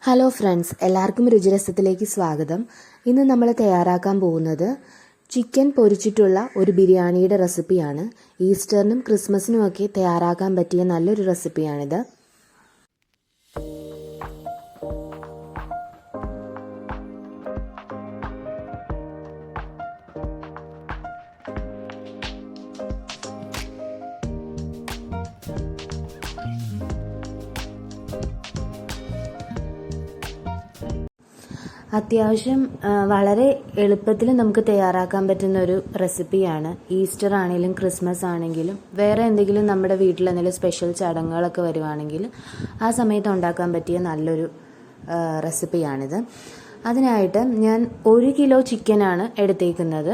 Hello friends, എല്ലാവർക്കും രുചിരസത്തിലേക്ക് സ്വാഗതം. ഇന്ന് നമ്മൾ തയ്യാറാക്കാൻ പോകുന്നത് ചിക്കൻ പൊരിച്ചിട്ടുള്ള ഒരു ബിരിയാണിയുടെ റെസിപ്പിയാണ്. ഈസ്റ്ററിനും ക്രിസ്മസിനുമൊക്കെ തയ്യാറാക്കാൻ പറ്റിയ നല്ലൊരു റെസിപ്പിയാണിത്. അത്യാവശ്യം വളരെ എളുപ്പത്തിൽ നമുക്ക് തയ്യാറാക്കാൻ പറ്റുന്ന ഒരു റെസിപ്പിയാണ്. ഈസ്റ്റർ ആണെങ്കിലും ക്രിസ്മസ് ആണെങ്കിലും വേറെ എന്തെങ്കിലും നമ്മുടെ വീട്ടിൽ എന്തെങ്കിലും സ്പെഷ്യൽ ചടങ്ങുകളൊക്കെ വരുവാണെങ്കിൽ ആ സമയത്ത് ഉണ്ടാക്കാൻ പറ്റിയ നല്ലൊരു റെസിപ്പിയാണിത്. അതിനായിട്ട് ഞാൻ 1 കിലോ ചിക്കനാണ് എടുത്തേക്കുന്നത്.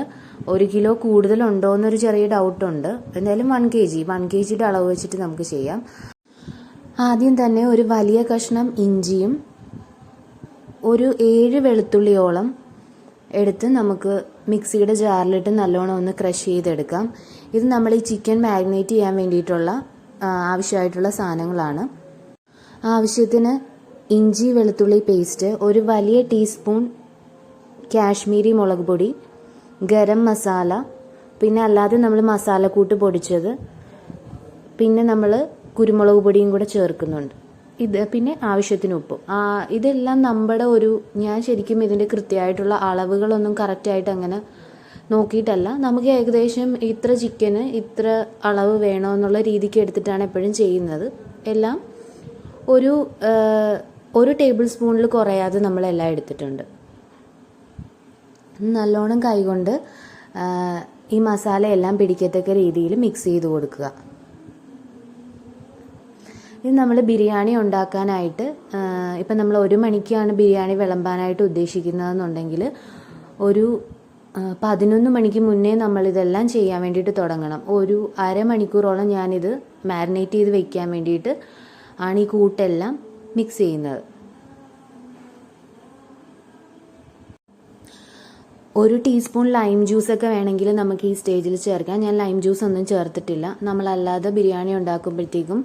1 കിലോ കൂടുതലുണ്ടോ എന്നൊരു ചെറിയ ഡൗട്ടുണ്ട്. എന്തായാലും 1 kgയുടെ അളവ് വെച്ചിട്ട് നമുക്ക് ചെയ്യാം. ആദ്യം തന്നെ ഒരു വലിയ കഷ്ണം ഇഞ്ചിയും ഒരു 7 വെളുത്തുള്ളിയോളം എടുത്ത് നമുക്ക് മിക്സിയുടെ ജാറിലിട്ട് നല്ലോണം ഒന്ന് ക്രഷ് ചെയ്തെടുക്കാം. ഇത് നമ്മൾ ഈ ചിക്കൻ മാരിനേറ്റ് ചെയ്യാൻ വേണ്ടിയിട്ടുള്ള ആവശ്യമായിട്ടുള്ള സാധനങ്ങളാണ്. ആവശ്യത്തിന് ഇഞ്ചി വെളുത്തുള്ളി പേസ്റ്റ്, ഒരു വലിയ ടീസ്പൂൺ കാശ്മീരി മുളക് പൊടി, ഗരം മസാല, പിന്നെ അല്ലാതെ നമ്മൾ മസാലക്കൂട്ട് പൊടിച്ചത്, പിന്നെ നമ്മൾ കുരുമുളക് പൊടിയും കൂടെ ചേർക്കുന്നുണ്ട്. പിന്നെ ആവശ്യത്തിന് ഉപ്പും. ഇതെല്ലാം നമ്മുടെ ഞാൻ ശരിക്കും ഇതിൻ്റെ കൃത്യമായിട്ടുള്ള അളവുകളൊന്നും കറക്റ്റായിട്ട് അങ്ങനെ നോക്കിയിട്ടല്ല. നമുക്ക് ഏകദേശം ഇത്ര ചിക്കന് ഇത്ര അളവ് വേണമെന്നുള്ള രീതിക്ക് എടുത്തിട്ടാണ് എപ്പോഴും ചെയ്യുന്നത്. എല്ലാം ഒരു ടേബിൾ സ്പൂണിൽ കുറയാതെ നമ്മളെല്ലാം എടുത്തിട്ടുണ്ട്. നല്ലോണം കൈകൊണ്ട് ഈ മസാല എല്ലാം പിടിക്കത്തക്ക രീതിയിൽ മിക്സ് ചെയ്ത് കൊടുക്കുക. ഇത് നമ്മൾ ബിരിയാണി ഉണ്ടാക്കാനായിട്ട് ഇപ്പം നമ്മൾ 1 മണിക്കാണ് ബിരിയാണി വിളമ്പാനായിട്ട് ഉദ്ദേശിക്കുന്നതെന്നുണ്ടെങ്കിൽ ഒരു 11 മണിക്ക് മുന്നേ നമ്മളിതെല്ലാം ചെയ്യാൻ വേണ്ടിയിട്ട് തുടങ്ങണം. ഒരു അരമണിക്കൂറോളം ഞാനിത് മാരിനേറ്റ് ചെയ്ത് വെക്കാൻ വേണ്ടിയിട്ട് ആണ് ഈ കൂട്ടെല്ലാം മിക്സ് ചെയ്യുന്നത്. 1 ടീസ്പൂൺ ലൈം ജ്യൂസൊക്കെ വേണമെങ്കിൽ നമുക്ക് ഈ സ്റ്റേജിൽ ചേർക്കാം. ഞാൻ ലൈം ജ്യൂസ് ഒന്നും ചേർത്തിട്ടില്ല. നമ്മളല്ലാതെ ബിരിയാണി ഉണ്ടാക്കുമ്പോഴത്തേക്കും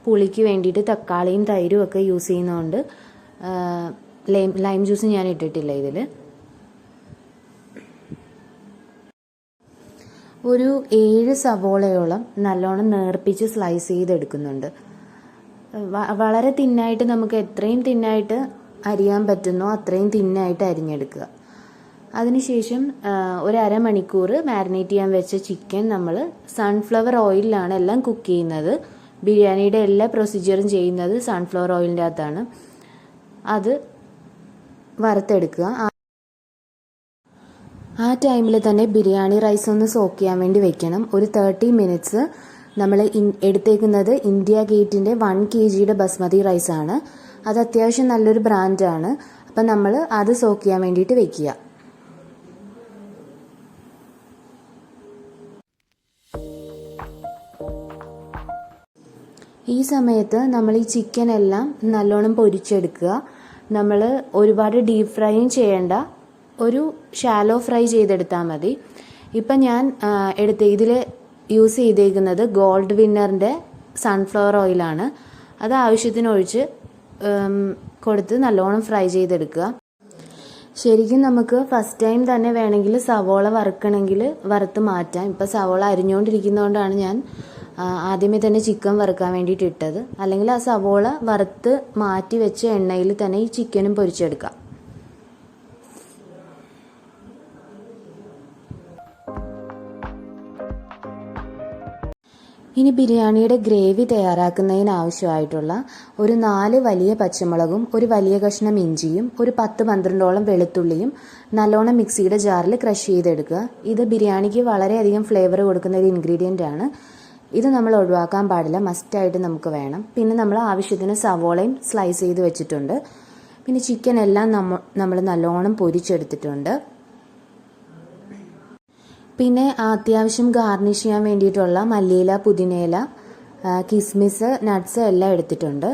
പുളിക്ക് വേണ്ടിയിട്ട് തക്കാളിയും തൈരും ഒക്കെ യൂസ് ചെയ്യുന്നതുകൊണ്ട് ലൈം ജ്യൂസ് ഞാൻ ഇട്ടിട്ടില്ല ഇതിൽ. ഒരു 7 സവോളയോളം നല്ലോണം നേർപ്പിച്ച് സ്ലൈസ് ചെയ്തെടുക്കുന്നുണ്ട്. വളരെ തിന്നായിട്ട് നമുക്ക് എത്രയും തിന്നായിട്ട് അരിയാൻ പറ്റുന്നോ അത്രയും തിന്നായിട്ട് അരിഞ്ഞെടുക്കുക. അതിനുശേഷം ഒരു അരമണിക്കൂർ മാരിനേറ്റ് ചെയ്യാൻ വെച്ച ചിക്കൻ നമ്മൾ സൺഫ്ലവർ ഓയിലിലാണ് എല്ലാം കുക്ക് ചെയ്യുന്നത്. ബിരിയാണിയുടെ എല്ലാ പ്രൊസീജിയറും ചെയ്യുന്നത് സൺഫ്ലവർ ഓയിലിൻ്റെ അകത്താണ്. അത് വറുത്തെടുക്കുക. ആ ടൈമിൽ തന്നെ ബിരിയാണി റൈസ് ഒന്ന് സോക്ക് ചെയ്യാൻ വേണ്ടി വെക്കണം. ഒരു 30 മിനിറ്റ്സ് നമ്മൾ എടുത്തേക്കുന്നത് ഇന്ത്യ ഗേറ്റിൻ്റെ 1 kgയുടെ ബസ്മതി റൈസാണ്. അത് അത്യാവശ്യം നല്ലൊരു ബ്രാൻഡാണ്. അപ്പം നമ്മൾ അത് സോക്ക് ചെയ്യാൻ വേണ്ടിയിട്ട് വെക്കുക. ഈ സമയത്ത് നമ്മൾ ഈ ചിക്കൻ എല്ലാം നല്ലോണം പൊരിച്ചെടുക്കുക. നമ്മൾ ഒരുപാട് ഡീപ്പ് ഫ്രൈയും ചെയ്യേണ്ട, ഒരു ഷാലോ ഫ്രൈ ചെയ്തെടുത്താൽ മതി. ഇപ്പം ഞാൻ ഇതിൽ യൂസ് ചെയ്തേക്കുന്നത് ഗോൾഡ് വിന്നറിൻ്റെ സൺഫ്ലവർ ഓയിലാണ്. അത് ആവശ്യത്തിന് ഒഴിച്ച് കൊടുത്ത് നല്ലോണം ഫ്രൈ ചെയ്തെടുക്കുക. ശരിക്കും നമുക്ക് ഫസ്റ്റ് ടൈം തന്നെ വേണമെങ്കിൽ സവോള വറുക്കണമെങ്കിൽ വറുത്ത് മാറ്റാം. ഇപ്പം സവോള അരിഞ്ഞുകൊണ്ടിരിക്കുന്നതുകൊണ്ടാണ് ഞാൻ ആദ്യമേ തന്നെ ചിക്കൻ വറുക്കാൻ വേണ്ടിയിട്ട് ഇട്ടത്. അല്ലെങ്കിൽ ആ സവോള വറുത്ത് മാറ്റി വെച്ച എണ്ണയിൽ തന്നെ ഈ ചിക്കനും പൊരിച്ചെടുക്കാം. ഇനി ബിരിയാണിയുടെ ഗ്രേവി തയ്യാറാക്കുന്നതിന് ആവശ്യമായിട്ടുള്ള ഒരു 4 വലിയ പച്ചമുളകും ഒരു വലിയ കഷ്ണം ഇഞ്ചിയും ഒരു 10-12ഓളം വെളുത്തുള്ളിയും നല്ലോണം മിക്സിയുടെ ജാറിൽ ക്രഷ് ചെയ്തെടുക്കുക. ഇത് ബിരിയാണിക്ക് വളരെയധികം ഫ്ലേവർ കൊടുക്കുന്ന ഒരു ഇൻഗ്രീഡിയൻ്റ് ആണ്. ഇത് നമ്മൾ ഒഴിവാക്കാൻ പാടില്ല, മസ്റ്റായിട്ട് നമുക്ക് വേണം. പിന്നെ നമ്മൾ ആവശ്യത്തിന് സവോളയും സ്ലൈസ് ചെയ്ത് വെച്ചിട്ടുണ്ട്. പിന്നെ ചിക്കൻ എല്ലാം നമ്മൾ നല്ലോണം പൊരിച്ചെടുത്തിട്ടുണ്ട്. പിന്നെ അത്യാവശ്യം ഗാർണിഷ് ചെയ്യാൻ വേണ്ടിയിട്ടുള്ള മല്ലിയില, പുതിനയില, കിസ്മിസ്, നട്ട്സ് എല്ലാം എടുത്തിട്ടുണ്ട്.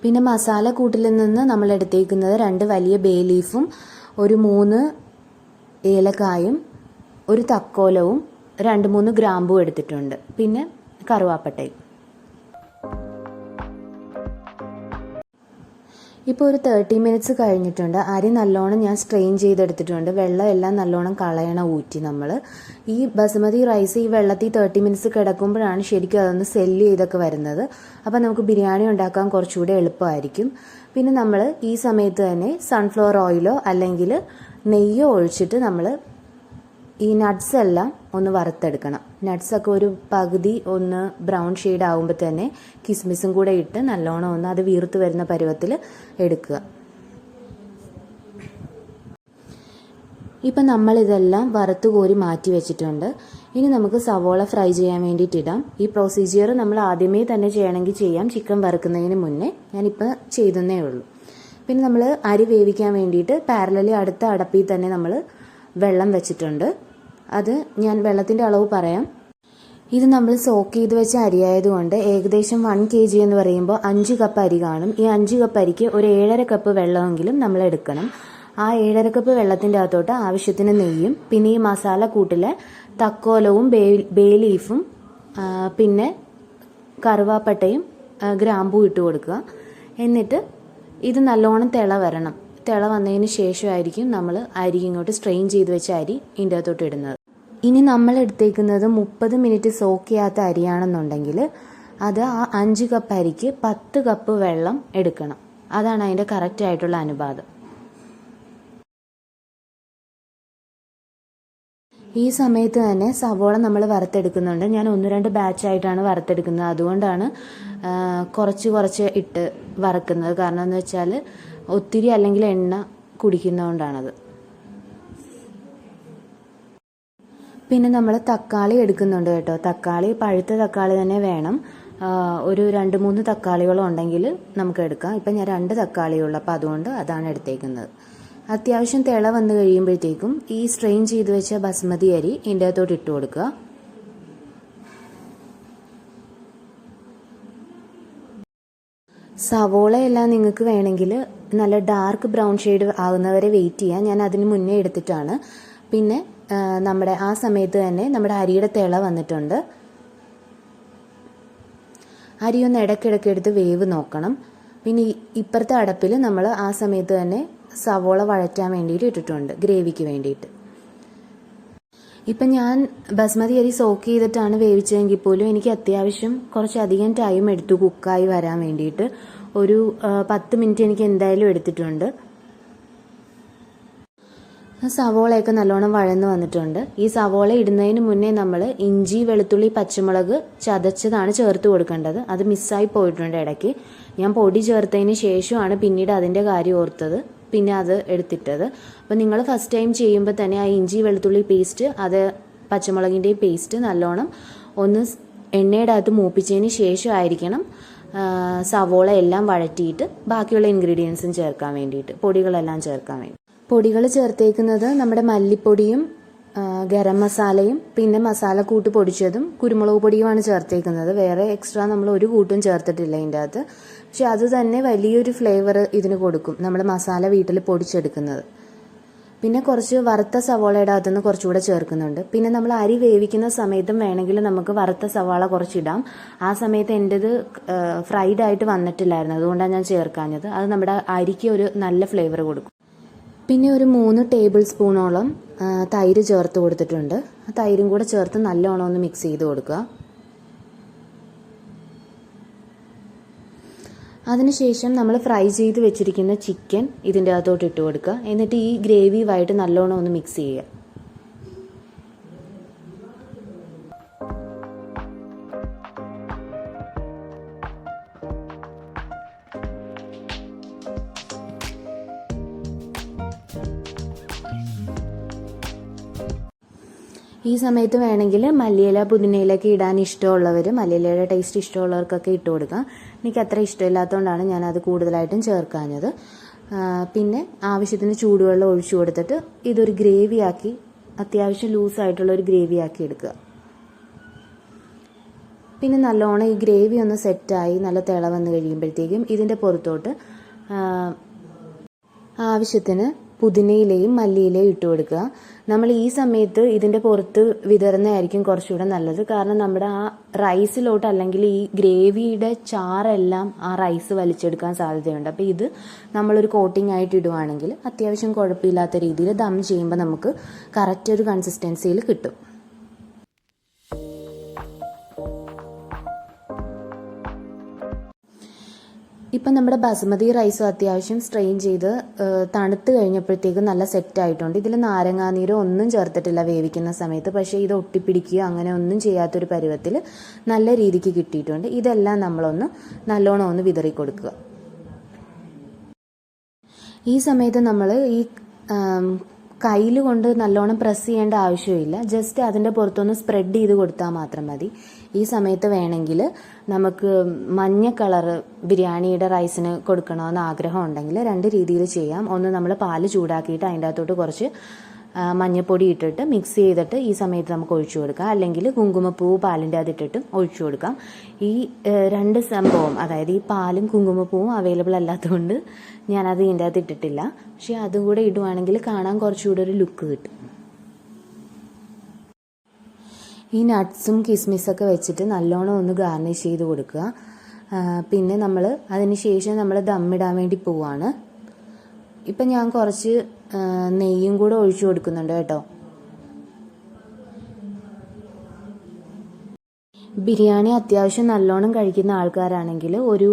പിന്നെ മസാല കൂട്ടിൽ നിന്ന് നമ്മൾ എടുത്തേക്കുന്നത് 2 വലിയ ബേ ലീഫും ഒരു 3 ഏലക്കായും ഒരു തക്കോലവും 2-3 ഗ്രാമ്പും എടുത്തിട്ടുണ്ട്. പിന്നെ കറുവാപ്പട്ടയും. ഇപ്പോൾ ഒരു 30 മിനിറ്റ്സ് കഴിഞ്ഞിട്ടുണ്ട്. അരി നല്ലോണം ഞാൻ സ്ട്രെയിൻ ചെയ്തെടുത്തിട്ടുണ്ട്. വെള്ളം എല്ലാം നല്ലോണം കളയണം ഊറ്റി നമ്മൾ. ഈ ബസുമതി റൈസ് ഈ വെള്ളത്തിൽ 30 മിനിറ്റ്സ് കിടക്കുമ്പോഴാണ് ശരിക്കും അതൊന്ന് സെല്ല് ചെയ്തൊക്കെ വരുന്നത്. അപ്പോൾ നമുക്ക് ബിരിയാണി ഉണ്ടാക്കാൻ കുറച്ചുകൂടി എളുപ്പമായിരിക്കും. പിന്നെ നമ്മൾ ഈ സമയത്ത് തന്നെ സൺഫ്ലവർ ഓയിലോ അല്ലെങ്കിൽ നെയ്യോ ഒഴിച്ചിട്ട് നമ്മൾ ഈ നട്ട്സ് എല്ലാം ഒന്ന് വറുത്തെടുക്കണം. നട്ട്സൊക്കെ ഒരു പകുതി ഒന്ന് ബ്രൗൺ ഷെയ്ഡ് ആകുമ്പോൾ തന്നെ കിസ്മിസും കൂടെ ഇട്ട് നല്ലോണം ഒന്ന് അത് വീർത്ത് വരുന്ന പരുവത്തിൽ എടുക്കുക. ഇപ്പം നമ്മളിതെല്ലാം വറുത്ത് കോരി മാറ്റി വെച്ചിട്ടുണ്ട്. ഇനി നമുക്ക് സവോള ഫ്രൈ ചെയ്യാൻ വേണ്ടിയിട്ടിടാം. ഈ പ്രൊസീജിയർ നമ്മൾ ആദ്യമേ തന്നെ ചെയ്യണമെങ്കിൽ ചെയ്യാം, ചിക്കൻ വറുക്കുന്നതിന് മുന്നേ. ഞാനിപ്പോൾ ചെയ്തെന്നേ ഉള്ളൂ. പിന്നെ നമ്മൾ അരി വേവിക്കാൻ വേണ്ടിയിട്ട് പാരലലി അടുത്ത അടപ്പിൽ തന്നെ നമ്മൾ വെള്ളം വെച്ചിട്ടുണ്ട്. അത് ഞാൻ വെള്ളത്തിൻ്റെ അളവ് പറയാം. ഇത് നമ്മൾ സോക്ക് ചെയ്ത് വെച്ച അരിയായതുകൊണ്ട് ഏകദേശം 1 kg എന്ന് പറയുമ്പോൾ 5 കപ്പ് അരി കാണും. ഈ 5 കപ്പ് അരിക്ക് ഒരു 7.5 കപ്പ് വെള്ളമെങ്കിലും നമ്മൾ എടുക്കണം. ആ 7.5 കപ്പ് വെള്ളത്തിൻ്റെ അകത്തോട്ട് ആവശ്യത്തിന് നെയ്യും പിന്നെ ഈ മസാല കൂട്ടിലെ തക്കോലവും ബേ ലീഫും പിന്നെ കറുവാപ്പട്ടയും ഗ്രാമ്പും ഇട്ട് കൊടുക്കുക. എന്നിട്ട് ഇത് നല്ലോണം തിള വരണം. തിള വന്നതിന് ശേഷമായിരിക്കും നമ്മൾ അരി ഇങ്ങോട്ട് സ്ട്രെയിൻ ചെയ്ത് വെച്ച അരി ഇതിൻ്റെ അകത്തോട്ട് ഇടുന്നത്. ഇനി നമ്മൾ എടുത്തേക്കുന്നത് 30 മിനിറ്റ് സോക്ക് ചെയ്യാത്ത അരിയാണെന്നുണ്ടെങ്കിൽ അത് ആ 5 കപ്പ് അരിക്ക് 10 കപ്പ് വെള്ളം എടുക്കണം. അതാണ് അതിൻ്റെ കറക്റ്റ് ആയിട്ടുള്ള അനുപാതം. ഈ സമയത്ത് തന്നെ സവോള നമ്മൾ വറുത്തെടുക്കുന്നുണ്ട്. ഞാൻ 1-2 ബാച്ചായിട്ടാണ് വറുത്തെടുക്കുന്നത്. അതുകൊണ്ടാണ് കുറച്ച് ഇട്ട് വറുക്കുന്നത്. കാരണം എന്ന് വെച്ചാൽ ഒത്തിരി അല്ലെങ്കിൽ എണ്ണ കുടിക്കുന്നതുകൊണ്ടാണത്. പിന്നെ നമ്മൾ തക്കാളി എടുക്കുന്നുണ്ട് കേട്ടോ. തക്കാളി പഴുത്ത തക്കാളി തന്നെ വേണം. ഒരു 2-3 തക്കാളികളും ഉണ്ടെങ്കിൽ നമുക്ക് എടുക്കാം. ഇപ്പം ഞാൻ 2 തക്കാളിയുള്ളൂ, അപ്പോൾ അതുകൊണ്ട് അതാണ് എടുത്തേക്കുന്നത്. അത്യാവശ്യം തിള വന്ന് കഴിയുമ്പോഴത്തേക്കും ഈ സ്ട്രെയിൻ ചെയ്ത് വെച്ച ബസ്മതി അരി ഇതിൻ്റെ അകത്തോട്ട് ഇട്ട് കൊടുക്കുക. സവോളയെല്ലാം നിങ്ങൾക്ക് വേണമെങ്കിൽ നല്ല ഡാർക്ക് ബ്രൗൺ ഷെയ്ഡ് ആകുന്നവരെ വെയിറ്റ് ചെയ്യാം. ഞാൻ അതിന് മുന്നേ എടുത്തിട്ടാണ്. പിന്നെ നമ്മുടെ ആ സമയത്ത് തന്നെ നമ്മുടെ അരിയുടെ തിള വന്നിട്ടുണ്ട്. അരി ഒന്ന് ഇടയ്ക്കിടയ്ക്ക് എടുത്ത് വേവ് നോക്കണം. പിന്നെ ഇപ്പുറത്തെ അടപ്പിൽ നമ്മൾ ആ സമയത്ത് തന്നെ സവോള വഴറ്റാൻ വേണ്ടിയിട്ട് ഇട്ടിട്ടുണ്ട്, ഗ്രേവിക്ക് വേണ്ടിയിട്ട്. ഇപ്പം ഞാൻ ബസ്മതി അരി സോക്ക് ചെയ്തിട്ടാണ് വേവിച്ചതെങ്കിൽ പോലും എനിക്ക് അത്യാവശ്യം കുറച്ചധികം ടൈം എടുത്തു കുക്കായി വരാൻ വേണ്ടിയിട്ട്. ഒരു 10 മിനിറ്റ് എനിക്ക് എന്തായാലും എടുത്തിട്ടുണ്ട്. സവോളയൊക്കെ നല്ലോണം വഴന്ന് വന്നിട്ടുണ്ട്. ഈ സവോള ഇടുന്നതിന് മുന്നേ നമ്മൾ ഇഞ്ചി, വെളുത്തുള്ളി, പച്ചമുളക് ചതച്ചതാണ് ചേർത്ത് കൊടുക്കേണ്ടത്. അത് മിസ്സായി പോയിട്ടുണ്ട് ഇടയ്ക്ക്. ഞാൻ പൊടി ചേർത്തതിന് ശേഷമാണ് പിന്നീട് അതിൻ്റെ കാര്യം ഓർത്തത്, പിന്നെ അത് എടുത്തിട്ടത്. അപ്പോൾ നിങ്ങൾ ഫസ്റ്റ് ടൈം ചെയ്യുമ്പോൾ തന്നെ ആ ഇഞ്ചി, വെളുത്തുള്ളി പേസ്റ്റ്, അത് പച്ചമുളകിൻ്റെയും പേസ്റ്റ് നല്ലോണം ഒന്ന് എണ്ണയുടെ അകത്ത് മൂപ്പിച്ചതിന് ശേഷമായിരിക്കണം സവോള എല്ലാം വഴറ്റിയിട്ട് ബാക്കിയുള്ള ഇൻഗ്രീഡിയൻസും ചേർക്കാൻ വേണ്ടിയിട്ട്, പൊടികളെല്ലാം ചേർക്കാൻ വേണ്ടി. പൊടികൾ ചേർത്തേക്കുന്നത് നമ്മുടെ മല്ലിപ്പൊടിയും ഗരം മസാലയും പിന്നെ മസാലക്കൂട്ട് പൊടിച്ചതും കുരുമുളക് പൊടിയുമാണ് ചേർത്തേക്കുന്നത്. വേറെ എക്സ്ട്രാ നമ്മൾ ഒരു കൂട്ടും ചേർത്തിട്ടില്ല ഇതിൻ്റെ അകത്ത്. പക്ഷെ അത് തന്നെ വലിയൊരു ഫ്ലേവർ ഇതിന് കൊടുക്കും, നമ്മൾ മസാല വീട്ടിൽ പൊടിച്ചെടുക്കുന്നത്. പിന്നെ കുറച്ച് വറുത്ത സവാളയുടെ അകത്തുനിന്ന് കുറച്ചുകൂടെ ചേർക്കുന്നുണ്ട്. പിന്നെ നമ്മൾ അരി വേവിക്കുന്ന സമയത്തും വേണമെങ്കിൽ നമുക്ക് വറുത്ത സവാള കുറച്ചിടാം. ആ സമയത്ത് എൻ്റെത് ഫ്രൈഡ് ആയിട്ട് വന്നിട്ടില്ലായിരുന്നു, അതുകൊണ്ടാണ് ഞാൻ ചേർക്കാഞ്ഞത്. അത് നമ്മുടെ അരിക്ക് ഒരു നല്ല ഫ്ലേവർ കൊടുക്കും. പിന്നെ ഒരു 3 ടേബിൾ സ്പൂണോളം തൈര് ചേർത്ത് കൊടുത്തിട്ടുണ്ട്. തൈരും കൂടെ ചേർത്ത് നല്ലോണം ഒന്ന് മിക്സ് ചെയ്ത് കൊടുക്കുക. അതിനുശേഷം നമ്മൾ ഫ്രൈ ചെയ്ത് വെച്ചിരിക്കുന്ന ചിക്കൻ ഇതിൻ്റെ അകത്തോട്ട് ഇട്ട് കൊടുക്കുക. എന്നിട്ട് ഈ ഗ്രേവിയുമായിട്ട് നല്ലോണം ഒന്ന് മിക്സ് ചെയ്യുക. ഈ സമയത്ത് വേണമെങ്കിൽ മല്ലിയില, പുതിനയിലൊക്കെ ഇടാൻ ഇഷ്ടമുള്ളവർ, മല്ലിയിലയുടെ ടേസ്റ്റ് ഇഷ്ടമുള്ളവർക്കൊക്കെ ഇട്ട് കൊടുക്കാം. എനിക്ക് അത്ര ഇഷ്ടമില്ലാത്തതുകൊണ്ടാണ് ഞാനത് കൂടുതലായിട്ടും ചേർക്കാഞ്ഞത്. പിന്നെ ആവശ്യത്തിന് ചൂടുവെള്ളം ഒഴിച്ചു കൊടുത്തിട്ട് ഇതൊരു ഗ്രേവിയാക്കി, അത്യാവശ്യം ലൂസായിട്ടുള്ളൊരു ഗ്രേവിയാക്കി എടുക്കുക. പിന്നെ നല്ലോണം ഈ ഗ്രേവി ഒന്ന് സെറ്റായി നല്ല തിള വന്ന് കഴിയുമ്പോഴത്തേക്കും ഇതിൻ്റെ പുറത്തോട്ട് ആവശ്യത്തിന് പുതിനയിലയും മല്ലിയിലയും ഇട്ട് കൊടുക്കുക. നമ്മൾ ഈ സമയത്ത് ഇതിൻ്റെ പുറത്ത് വിതറുന്നതായിരിക്കും കുറച്ചുകൂടെ നല്ലത്. കാരണം നമ്മുടെ ആ റൈസിലോട്ട് അല്ലെങ്കിൽ ഈ ഗ്രേവിയുടെ ചാറെല്ലാം ആ റൈസ് വലിച്ചെടുക്കാൻ സാധ്യതയുണ്ട്. അപ്പോൾ ഇത് നമ്മളൊരു കോട്ടിംഗ് ആയിട്ട് ഇടുവാണെങ്കിൽ അത്യാവശ്യം കുഴപ്പമില്ലാത്ത രീതിയിൽ ദം ചെയ്യുമ്പോൾ നമുക്ക് കറക്റ്റ് ഒരു കൺസിസ്റ്റൻസിയിൽ കിട്ടും. ഇപ്പം നമ്മുടെ ബസുമതി റൈസും അത്യാവശ്യം സ്ട്രെയിൻ ചെയ്ത് തണുത്ത് കഴിഞ്ഞപ്പോഴത്തേക്ക് നല്ല സെറ്റ് ആയിട്ടുണ്ട്. ഇതിൽ നാരങ്ങാനീരോ ഒന്നും ചേർത്തിട്ടില്ല വേവിക്കുന്ന സമയത്ത്. പക്ഷേ ഇത് ഒട്ടിപ്പിടിക്കുകയോ അങ്ങനെ ഒന്നും ചെയ്യാത്തൊരു പരുവത്തിൽ നല്ല രീതിക്ക് കിട്ടിയിട്ടുണ്ട്. ഇതെല്ലാം നമ്മളൊന്ന് നല്ലോണം ഒന്ന് വിതറി കൊടുക്കുക. ഈ സമയത്ത് നമ്മൾ ഈ കയ്യിൽ കൊണ്ട് നല്ലോണം പ്രസ് ചെയ്യേണ്ട ആവശ്യമില്ല. ജസ്റ്റ് അതിൻ്റെ പുറത്തൊന്ന് സ്പ്രെഡ് ചെയ്ത് കൊടുത്താൽ മാത്രം മതി. ഈ സമയത്ത് വേണമെങ്കിൽ നമുക്ക് മഞ്ഞ കളറ് ബിരിയാണിയുടെ റൈസിന് കൊടുക്കണമെന്ന് ആഗ്രഹം ഉണ്ടെങ്കിൽ 2 രീതിയിൽ ചെയ്യാം. ഒന്ന് നമ്മൾ പാല് ചൂടാക്കിയിട്ട് അതിൻ്റെ അകത്തോട്ട് കുറച്ച് മഞ്ഞപ്പൊടി ഇട്ടിട്ട് മിക്സ് ചെയ്തിട്ട് ഈ സമയത്ത് നമുക്ക് ഒഴിച്ചു കൊടുക്കാം. അല്ലെങ്കിൽ കുങ്കുമപ്പൂവ് പാലിൻ്റെ അതിട്ടിട്ട് ഒഴിച്ചു കൊടുക്കാം. ഈ 2 സംഭവം, അതായത് ഈ പാലും കുങ്കുമപ്പൂവും അവൈലബിൾ അല്ലാത്തതുകൊണ്ട് ഞാനത് ഇതിൻ്റെ അകത്ത് ഇട്ടിട്ടില്ല. പക്ഷെ അതും കൂടെ ഇടുവാണെങ്കിൽ കാണാൻ കുറച്ചുകൂടെ ഒരു ലുക്ക് കിട്ടും. ഈ നട്ട്സും കിസ്മിസൊക്കെ വെച്ചിട്ട് നല്ലോണം ഒന്ന് ഗാർണിഷ് ചെയ്ത് കൊടുക്കുക. പിന്നെ നമ്മൾ അതിന് ശേഷം നമ്മൾ ദമ്മിടാൻ വേണ്ടി പോവാണ്. ഇപ്പം ഞാൻ കുറച്ച് നെയ്യും കൂടെ ഒഴിച്ചു കൊടുക്കുന്നുണ്ട് കേട്ടോ. ബിരിയാണി അത്യാവശ്യം നല്ലോണം കഴിക്കുന്ന ആൾക്കാരാണെങ്കിൽ ഒരു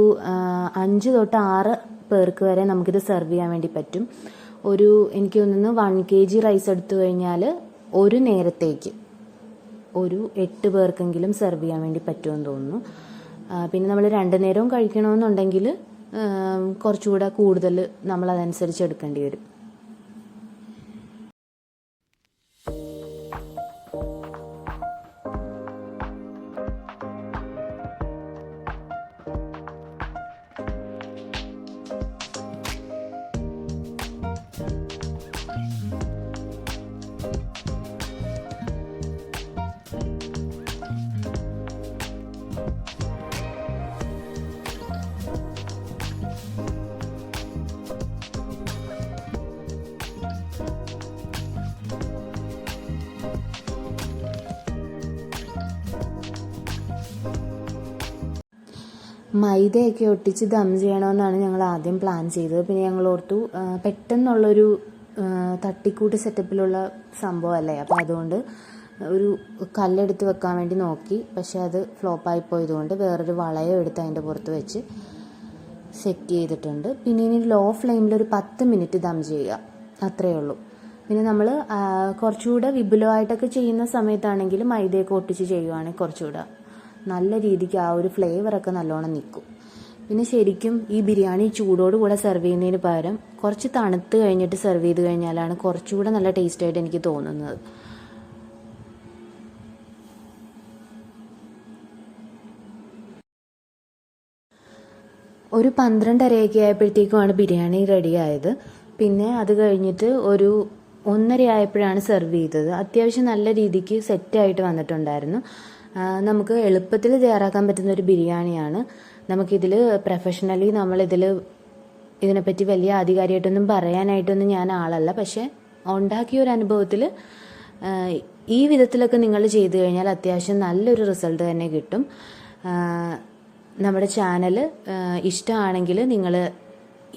5 തൊട്ട് 6 പേർക്ക് വരെ നമുക്കിത് സെർവ് ചെയ്യാൻ വേണ്ടി പറ്റും. എനിക്ക് തോന്നുന്നു 1 kg റൈസ് എടുത്തു കഴിഞ്ഞാൽ ഒരു നേരത്തേക്ക് ഒരു 8 പേർക്കെങ്കിലും സെർവ് ചെയ്യാൻ വേണ്ടി പറ്റുമെന്ന് തോന്നുന്നു. പിന്നെ നമ്മൾ 2 നേരവും കഴിക്കണമെന്നുണ്ടെങ്കിൽ കുറച്ചുകൂടെ കൂടുതൽ നമ്മൾ അതനുസരിച്ച് എടുക്കേണ്ടി വരും. മൈദയൊക്കെ ഒട്ടിച്ച് ദം ചെയ്യണമെന്നാണ് ഞങ്ങൾ ആദ്യം പ്ലാൻ ചെയ്തത്. പിന്നെ ഞങ്ങൾ ഓർത്തു പെട്ടെന്നുള്ളൊരു തട്ടിക്കൂട്ട് സെറ്റപ്പിലുള്ള സംഭവമല്ലേ, അപ്പോൾ അതുകൊണ്ട് ഒരു കല്ലെടുത്ത് വെക്കാൻ വേണ്ടി നോക്കി. പക്ഷെ അത് ഫ്ലോപ്പായി പോയതുകൊണ്ട് വേറൊരു വളയം എടുത്ത് അതിൻ്റെ പുറത്ത് വെച്ച് സെറ്റ് ചെയ്തിട്ടുണ്ട്. പിന്നെ ഇനി ലോ ഫ്ലെയിമിൽ ഒരു 10 മിനിറ്റ് ദം ചെയ്യുക, അത്രയേ ഉള്ളൂ. പിന്നെ നമ്മൾ കുറച്ചുകൂടെ വിപുലമായിട്ടൊക്കെ ചെയ്യുന്ന സമയത്താണെങ്കിൽ മൈദയൊക്കെ ഒട്ടിച്ച് ചെയ്യുവാണെങ്കിൽ കുറച്ചുകൂടെ നല്ല രീതിക്ക് ആ ഒരു ഫ്ലേവറൊക്കെ നല്ലോണം നിൽക്കും. പിന്നെ ശരിക്കും ഈ ബിരിയാണി ചൂടോടുകൂടെ സെർവ് ചെയ്യുന്നതിന് പകരം കുറച്ച് തണുത്ത് കഴിഞ്ഞിട്ട് സെർവ് ചെയ്ത് കഴിഞ്ഞാലാണ് കുറച്ചുകൂടെ നല്ല ടേസ്റ്റായിട്ട് എനിക്ക് തോന്നുന്നത്. ഒരു 12:30 ആയപ്പോഴത്തേക്കുമാണ് ബിരിയാണി റെഡി ആയത്. പിന്നെ അത് കഴിഞ്ഞിട്ട് ഒരു 1:30 ആയപ്പോഴാണ് സെർവ് ചെയ്തത്. അത്യാവശ്യം നല്ല രീതിക്ക് സെറ്റായിട്ട് വന്നിട്ടുണ്ടായിരുന്നു. നമുക്ക് എളുപ്പത്തിൽ തയ്യാറാക്കാൻ പറ്റുന്ന ഒരു ബിരിയാണിയാണ്. നമുക്കിതിൽ പ്രൊഫഷണലി ഇതിനെപ്പറ്റി വലിയ ആധികാരികമായിട്ടൊന്നും പറയാനായിട്ടൊന്നും ഞാൻ ആളല്ല. പക്ഷേ ഉണ്ടാക്കിയ ഒരു അനുഭവത്തിൽ ഈ വിധത്തിലൊക്കെ നിങ്ങൾ ചെയ്തു കഴിഞ്ഞാൽ അത്യാവശ്യം നല്ലൊരു റിസൾട്ട് തന്നെ കിട്ടും. നമ്മുടെ ചാനൽ ഇഷ്ടമാണെങ്കിൽ നിങ്ങൾ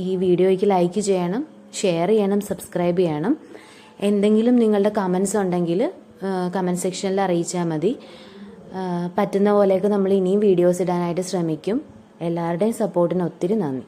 ഈ വീഡിയോയ്ക്ക് ലൈക്ക് ചെയ്യണം, ഷെയർ ചെയ്യണം, സബ്സ്ക്രൈബ് ചെയ്യണം. എന്തെങ്കിലും നിങ്ങളുടെ കമൻസ് ഉണ്ടെങ്കിൽ കമൻറ്റ് സെക്ഷനിൽ അറിയിച്ചാൽ മതി. പറ്റുന്ന പോലെയൊക്കെ നമ്മൾ ഇനിയും വീഡിയോസ് ഇടാനായിട്ട് ശ്രമിക്കും. എല്ലാവരുടെയും സപ്പോർട്ടിന് ഒത്തിരി നന്ദി.